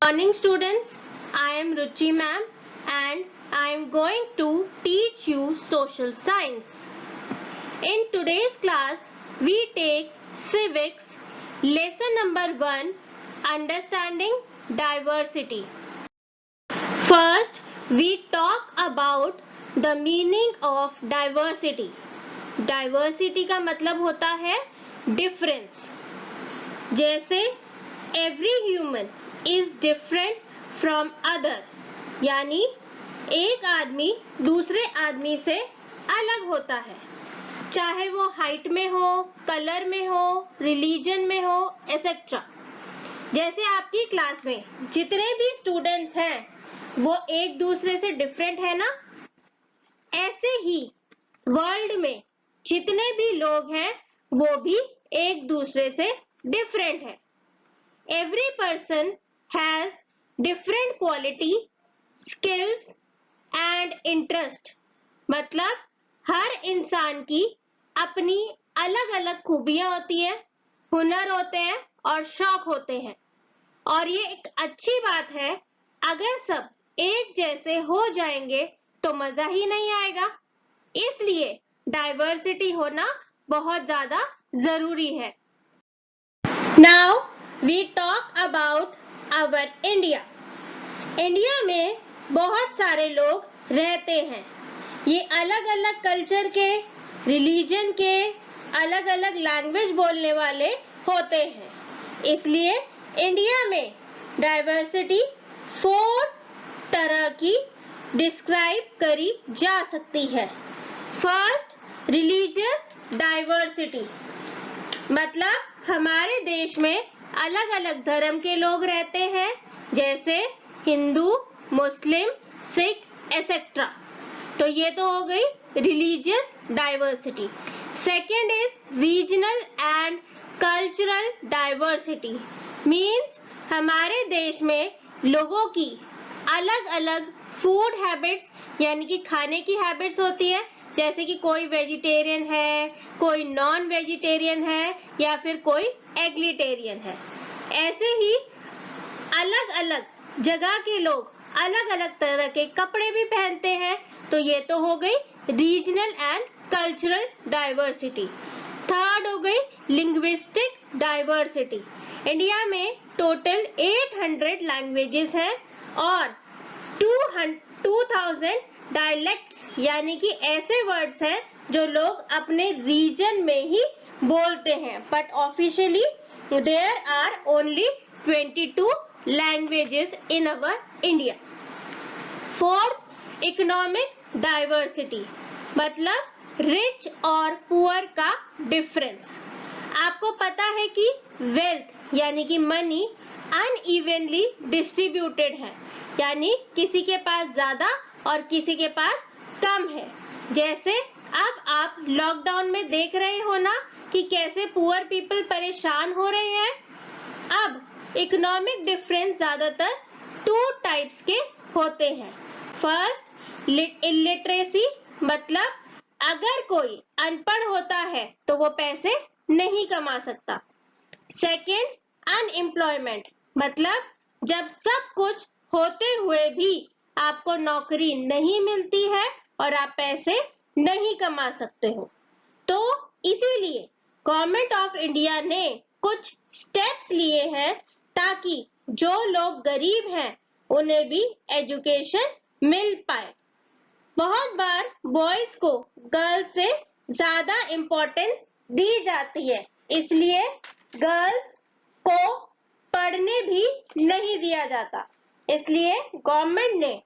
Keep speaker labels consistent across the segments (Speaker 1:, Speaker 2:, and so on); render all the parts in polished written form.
Speaker 1: Morning students, I am Ruchi ma'am and I am going to teach you social science. In today's class, we take civics lesson number 1, understanding diversity. First, we talk about the meaning of diversity. Diversity का मतलब होता है difference. जैसे every human is different from other, यानी एक आदमी दूसरे आदमी से अलग होता है, चाहे वो हाइट में हो, कलर में हो, रिलीजन में हो, एक्सेट्रा। जैसे आपकी क्लास में जितने भी स्टूडेंट्स हैं वो एक दूसरे से डिफरेंट है ना, ऐसे ही वर्ल्ड में जितने भी लोग हैं वो भी एक दूसरे से डिफरेंट है। Every person has different quality, skills and interest, मतलब हर इंसान की अपनी अलग अलग खूबियां होती है, हुनर होते हैं और शौक होते हैं। और ये एक अच्छी बात है, अगर सब एक जैसे हो जाएंगे तो मजा ही नहीं आएगा। इसलिए डाइवर्सिटी होना बहुत ज्यादा जरूरी है। Now we talk about our India. India में बहुत सारे लोग रहते हैं। ये अलग अलग कल्चर के, रिलीजन के, अलग अलग लैंग्वेज बोलने वाले होते हैं। इसलिए इंडिया में डाइवर्सिटी 4 तरह की डिस्क्राइब करी जा सकती है। फर्स्ट, रिलीजियस डाइवर्सिटी, मतलब हमारे देश में अलग अलग धर्म के लोग रहते हैं, जैसे हिंदू, मुस्लिम, सिख, एक्सेट्रा। तो ये तो हो गई religious diversity. Second is regional and cultural diversity, means हमारे देश में लोगों की अलग अलग फूड हैबिट्स यानी कि खाने की हैबिट्स होती है, जैसे कि कोई वेजिटेरियन है, कोई नॉन वेजिटेरियन है या फिर कोई एग्लिटेरियन है। ऐसे ही अलग अलग जगह के लोग अलग अलग तरह के कपड़े भी पहनते हैं। तो ये तो हो गई regional and cultural diversity. Third हो गई लिंग्विस्टिक डाइवर्सिटी। इंडिया में टोटल 800 लैंग्वेजेस हैं और 2000 डायलेक्ट्स यानी कि ऐसे वर्ड्स हैं जो लोग अपने रीजन में ही बोलते हैं, but officially there are only 22 languages in our India. Fourth, economic diversity, मतलब रिच और पुअर का डिफरेंस। आपको पता है कि वेल्थ यानी कि मनी अनइवनली डिस्ट्रीब्यूटेड है, यानी किसी के पास ज्यादा और किसी के पास कम है। जैसे अब आप लॉकडाउन में देख रहे हो ना कि कैसे पुअर पीपल परेशान हो रहे हैं। अब इकोनॉमिक डिफरेंस ज्यादातर 2 टाइप्स के होते हैं। फर्स्ट, इलिटरेसी, मतलब अगर कोई अनपढ़ होता है तो वो पैसे नहीं कमा सकता। सेकेंड, अनएम्प्लॉयमेंट, मतलब जब सब कुछ होते हुए भी आपको नौकरी नहीं मिलती है और आप पैसे नहीं कमा सकते हो। तो इसीलिए गवर्नमेंट ऑफ इंडिया ने कुछ स्टेप्स लिए हैं ताकि जो लोग गरीब हैं उन्हें भी एजुकेशन मिल पाए। बहुत बार बॉयज को गर्ल्स से ज्यादा इम्पोर्टेंस दी जाती है, इसलिए गर्ल्स को पढ़ने भी नहीं दिया जाता। इसलिए गवर्नमेंट ने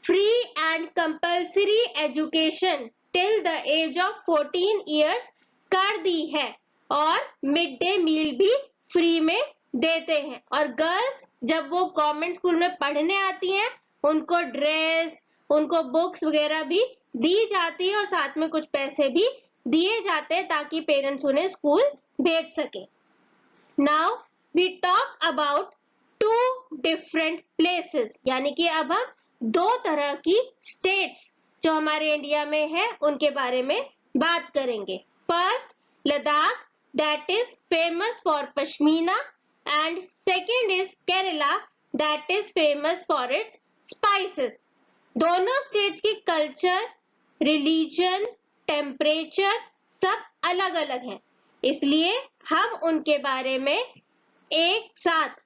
Speaker 1: free and compulsory education till the age of 14 years कर दी है और मिड डे मील भी फ्री में देते हैं। और गर्ल्स जब वो गवर्नमेंट स्कूल में पढ़ने आती हैं उनको ड्रेस, उनको बुक्स वगैरह भी दी जाती है और साथ में कुछ पैसे भी दिए जाते हैं ताकि पेरेंट्स उन्हें स्कूल भेज सके। Now we talk about 2 different places, यानी कि अब हम 2 तरह की स्टेट्स जो हमारे इंडिया में है उनके बारे में बात करेंगे। First, Ladakh, that is famous for pashmina, and second is Kerala that is famous for its spices. दोनों स्टेट्स की कल्चर, रिलीजन, टेम्परेचर सब अलग अलग हैं, इसलिए हम उनके बारे में एक साथ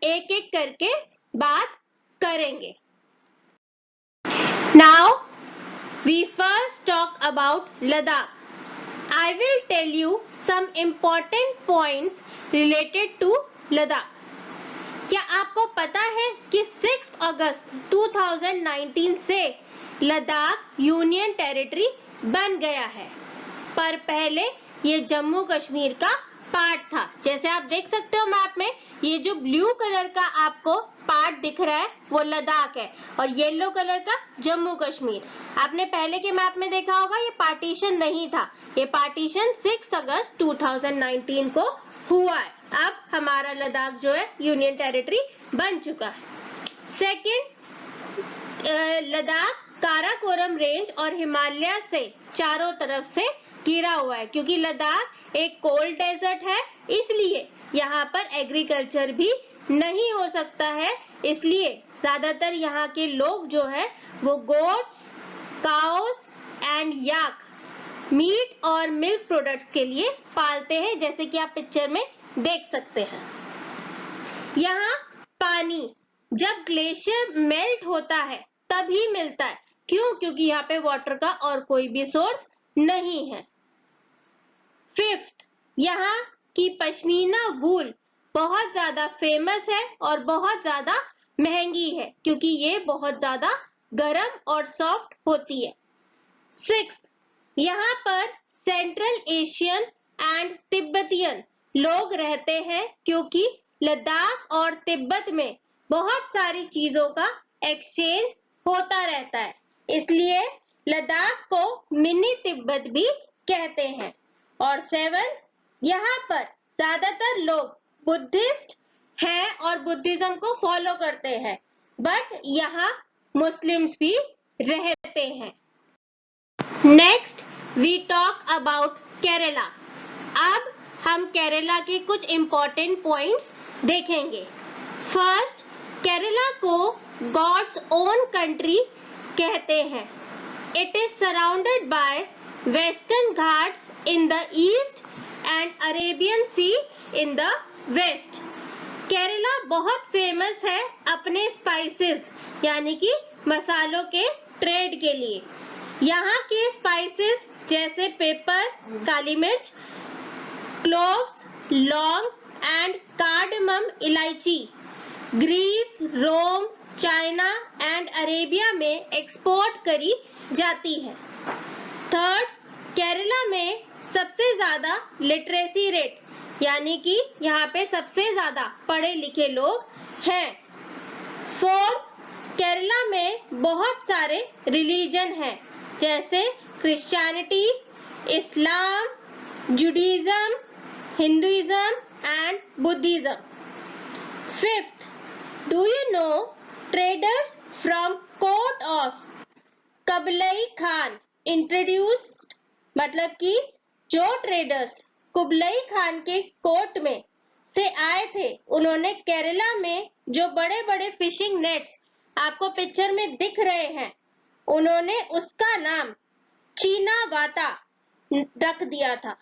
Speaker 1: एक एक करके बात करेंगे. Now we first talk about Ladakh. I will tell you some important points related to Ladakh. क्या आपको पता है कि 6 अगस्त 2019 से लद्दाख यूनियन टेरिटरी बन गया है, पर पहले ये जम्मू कश्मीर का पार्ट था. जैसे आप देख सकते हो मैप में, ये जो ब्लू कलर का आपको पार्ट दिख रहा है वो लद्दाख है और येलो कलर का जम्मू कश्मीर. आपने पहले के मैप में देखा होगा ये पार्टीशन नहीं था, ये पार्टीशन 6 अगस्त 2019 को हुआ है. अब हमारा लद्दाख जो है यूनियन टेरिटरी बन चुका है. सेकंड, लद्दाख काराकोरम रेंज और हिमालय से चारों तरफ से घिरा हुआ है. क्योंकि लद्दाख एक कोल्ड डेजर्ट है, इसलिए यहाँ पर एग्रीकल्चर भी नहीं हो सकता है, इसलिए ज्यादातर यहाँ के लोग जो है वो goats, cows and yak meat और मिल्क प्रोडक्ट्स के लिए पालते हैं, जैसे कि आप पिक्चर में देख सकते हैं. यहाँ पानी जब ग्लेशियर मेल्ट होता है तभी मिलता है. क्यों? क्योंकि यहाँ पे वाटर का और कोई भी सोर्स नहीं है. फिफ्थ, यहाँ की पश्मीना वूल बहुत ज्यादा फेमस है और बहुत ज्यादा महंगी है, क्योंकि ये बहुत ज्यादा गर्म और सॉफ्ट होती है. सिक्स्थ, यहाँ पर सेंट्रल एशियन एंड तिब्बतियन लोग रहते हैं, क्योंकि लद्दाख और तिब्बत में बहुत सारी चीजों का एक्सचेंज होता रहता है, इसलिए लद्दाख को मिनी तिब्बत भी कहते हैं. और सेवन, यहाँ पर ज्यादातर लोग बुद्धिस्ट हैं और बुद्धिज्म को फॉलो करते हैं, बट यहाँ मुस्लिम्स भी रहते हैं. Next we talk about Kerala. अब हम केरला के कुछ इंपॉर्टेंट पॉइंट्स देखेंगे. फर्स्ट, केरला को गॉड्स ओन कंट्री कहते हैं. It is surrounded by Western Ghats in the east and Arabian Sea in the west. Kerala बहुत फेमस है अपने स्पाइसेस यानी कि मसालों के ट्रेड के लिए. यहाँ के स्पाइसेस जैसे पेपर, काली मिर्च, क्लोव्स, लौंग एंड कार्डमम इलायची Greece, Rome, China and Arabia में एक्सपोर्ट करी जाती है. थर्ड, केरला में सबसे ज्यादा लिटरेसी रेट यानी कि यहाँ पे सबसे ज्यादा पढ़े लिखे लोग हैं. फोर्थ, केरला में बहुत सारे रिलीजन हैं, जैसे Christianity, Islam, Judaism, Hinduism and Buddhism. Fifth, do you know traders from court of Kublai Khan introduced, मतलब कि जो ट्रेडर्स कुबलई खान के कोर्ट में से आए थे, उन्होंने केरला में जो बड़े बड़े फिशिंग नेट्स आपको पिक्चर में दिख रहे हैं, उन्होंने उसका नाम चीनावाता रख दिया था.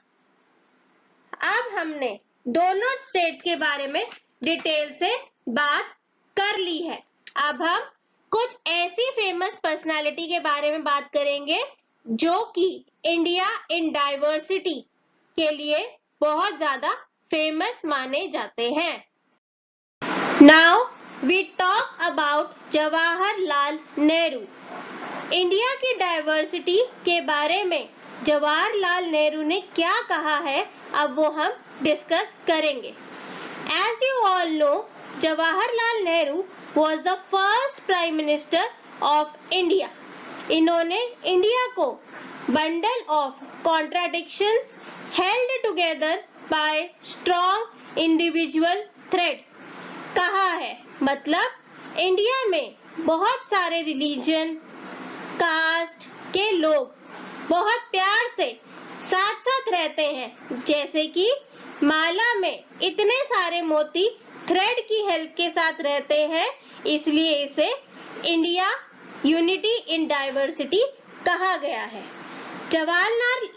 Speaker 1: अब हमने दोनों स्टेट्स के बारे में डिटेल से बात कर ली है. अब हम कुछ ऐसी फेमस पर्सनालिटी के बारे में बात करेंगे जो कि इंडिया इन डाइवर्सिटी के लिए बहुत ज्यादा फेमस माने जाते हैं. Now we talk about Jawaharlal Nehru. India की डाइवर्सिटी के बारे में जवाहरलाल नेहरू ने क्या कहा है, अब वो हम डिस्कस करेंगे. As you all know, Jawaharlal Nehru was the first prime minister of India. इन्होंने इंडिया को bundle of contradictions held together by strong individual thread कहा है. मतलब इंडिया में बहुत सारे रिलीजन, कास्ट के लोग बहुत प्यार से साथ साथ रहते हैं, जैसे कि माला में इतने सारे मोती थ्रेड की हेल्प के साथ रहते हैं, इसलिए इसे इंडिया यूनिटी इन डाइवर्सिटी कहा गया है। जवाहरलाल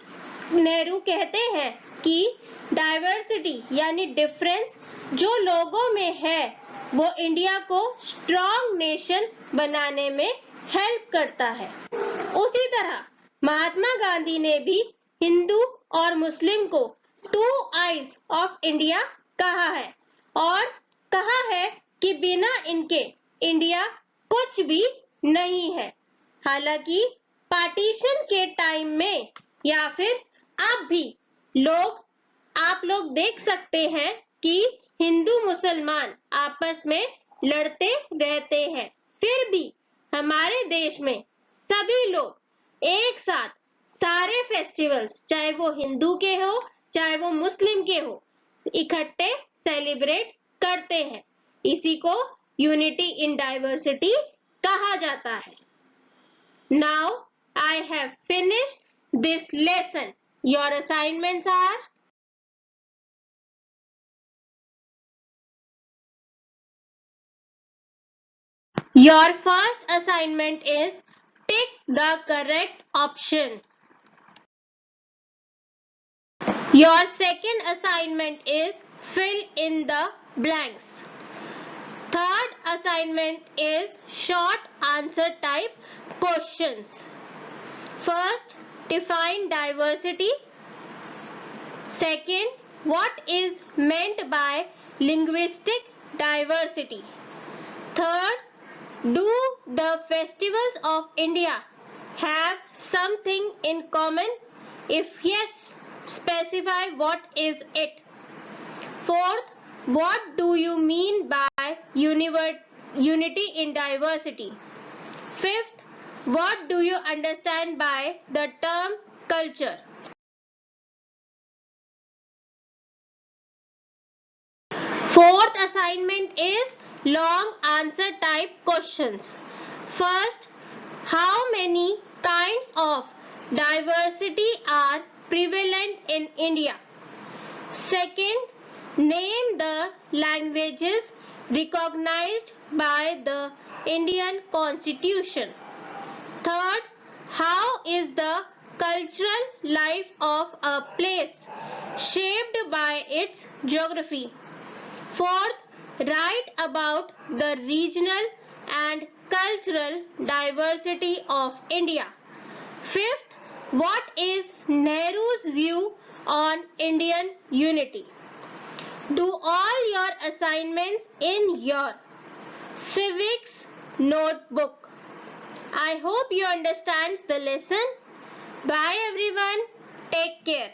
Speaker 1: नेहरू कहते हैं कि डाइवर्सिटी यानी डिफरेंस जो लोगों में है वो इंडिया को स्ट्रॉन्ग नेशन बनाने में हेल्प करता है। उसी तरह महात्मा गांधी ने भी हिंदू और मुस्लिम को टू आईज ऑफ इंडिया कहा है और कहा है कि बिना इनके इंडिया कुछ भी नहीं है। हालांकि पार्टीशन के टाइम में या फिर अब भी आप लोग देख सकते हैं कि हिंदू मुसलमान आपस में लड़ते रहते हैं, फिर भी हमारे देश में सभी लोग एक साथ सारे फेस्टिवल्स, चाहे वो हिंदू के हो चाहे वो मुस्लिम के हो, इकट्ठे सेलिब्रेट करते हैं। इसी को यूनिटी इन डाइवर्सिटी कहा जाता है। Now I have finished this lesson. Your assignments are Your first assignment is tick the correct option. Your second assignment is fill in the blanks. Third assignment is short answer type questions. First, define diversity. Second, what is meant by linguistic diversity? Third, do the festivals of India have something in common? If yes, specify what is it. Fourth, what do you mean by unity in diversity? Fifth, what do you understand by the term culture? Fourth assignment is long answer type questions. First, how many kinds of diversity are prevalent in India? Second, name the languages recognized by the Indian Constitution. Third, how is the cultural life of a place shaped by its geography? Fourth, write about the regional and cultural diversity of India. Fifth, what is Nehru's view on Indian unity? Do all your assignments in your civics notebook. I hope you understand the lesson. Bye everyone. Take care.